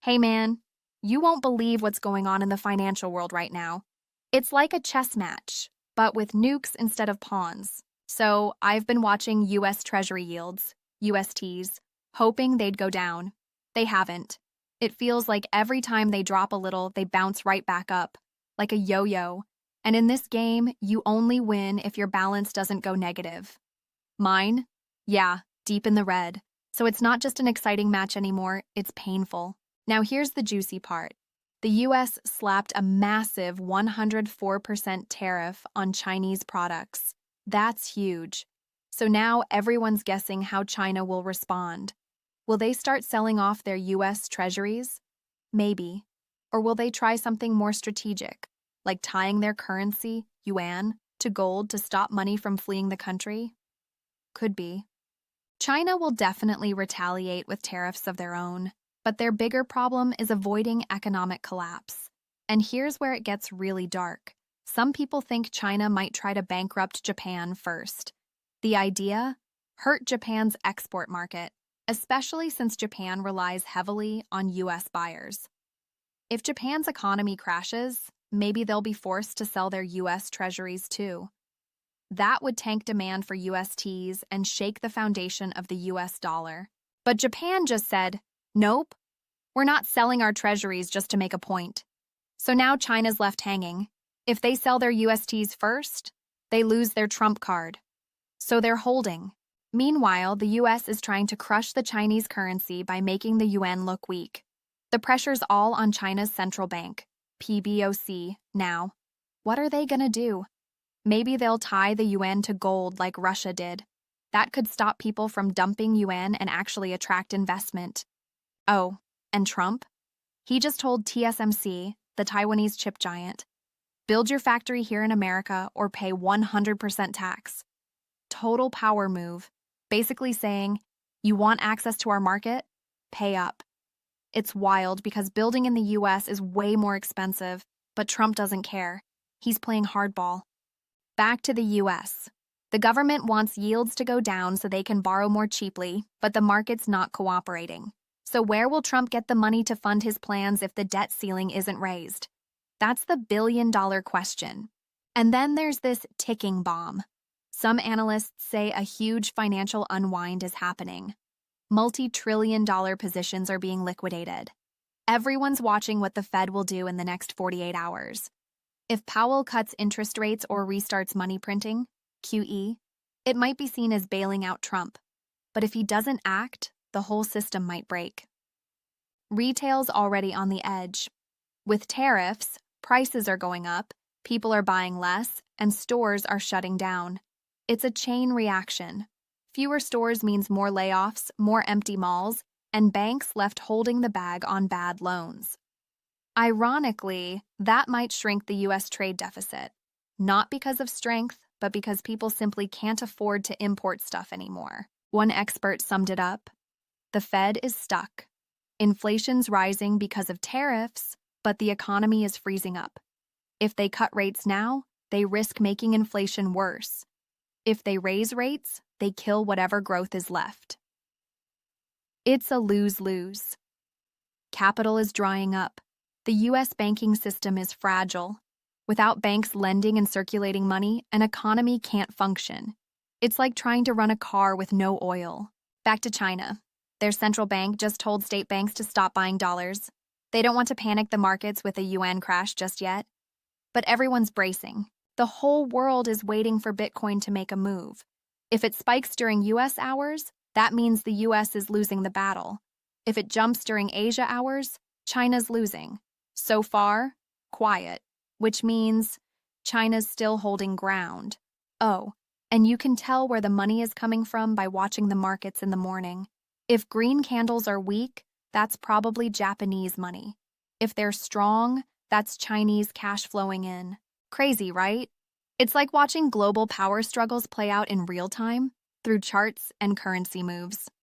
Hey man, you won't believe what's going on in the financial world right now. It's like a chess match, but with nukes instead of pawns. So I've been watching US Treasury yields, USTs, hoping they'd go down. They haven't. It feels like every time they drop a little, they bounce right back up, like a yo-yo. And in this game, you only win if your balance doesn't go negative. Mine? Yeah, deep in the red. So it's not just an exciting match anymore, it's painful. Now here's the juicy part. The US slapped a massive 104% tariff on Chinese products. That's huge. So now everyone's guessing how China will respond. Will they start selling off their US treasuries? Maybe. Or will they try something more strategic, like tying their currency, Yuan, to gold to stop money from fleeing the country? Could be. China will definitely retaliate with tariffs of their own, but their bigger problem is avoiding economic collapse. And here's where it gets really dark. Some people think China might try to bankrupt Japan first. The idea? Hurt Japan's export market, especially since Japan relies heavily on US buyers. If Japan's economy crashes, maybe they'll be forced to sell their US treasuries too. That would tank demand for USTs and shake the foundation of the US dollar. But Japan just said, nope, we're not selling our treasuries just to make a point. So now China's left hanging. If they sell their USTs first, they lose their trump card. So they're holding. Meanwhile, the US is trying to crush the Chinese currency by making the yuan look weak. The pressure's all on China's central bank, PBOC, now. What are they gonna do? Maybe they'll tie the yuan to gold like Russia did. That could stop people from dumping yuan and actually attract investment. Oh, and Trump? He just told TSMC, the Taiwanese chip giant, build your factory here in America or pay 100% tax. Total power move, basically saying, you want access to our market? Pay up. It's wild because building in the US is way more expensive, but Trump doesn't care. He's playing hardball. Back to the US. The government wants yields to go down so they can borrow more cheaply, but the market's not cooperating. So where will Trump get the money to fund his plans if the debt ceiling isn't raised? That's the billion-dollar question. And then there's this ticking bomb. Some analysts say a huge financial unwind is happening. Multi-trillion-dollar positions are being liquidated. Everyone's watching what the Fed will do in the next 48 hours. If Powell cuts interest rates or restarts money printing, QE, it might be seen as bailing out Trump. But if he doesn't act, the whole system might break. Retail's already on the edge. With tariffs, prices are going up, people are buying less, and stores are shutting down. It's a chain reaction. Fewer stores means more layoffs, more empty malls, and banks left holding the bag on bad loans. Ironically, that might shrink the US trade deficit, not because of strength, but because people simply can't afford to import stuff anymore. One expert summed it up. The Fed is stuck. Inflation's rising because of tariffs, but the economy is freezing up. If they cut rates now, they risk making inflation worse. If they raise rates, they kill whatever growth is left. It's a lose-lose. Capital is drying up. The US banking system is fragile. Without banks lending and circulating money, an economy can't function. It's like trying to run a car with no oil. Back to China. Their central bank just told state banks to stop buying dollars. They don't want to panic the markets with a yuan crash just yet. But everyone's bracing. The whole world is waiting for Bitcoin to make a move. If it spikes during US hours, that means the US is losing the battle. If it jumps during Asia hours, China's losing. So far, quiet, which means China's still holding ground. Oh, and you can tell where the money is coming from by watching the markets in the morning. If green candles are weak, that's probably Japanese money. If they're strong, that's Chinese cash flowing in. Crazy, right? It's like watching global power struggles play out in real time through charts and currency moves.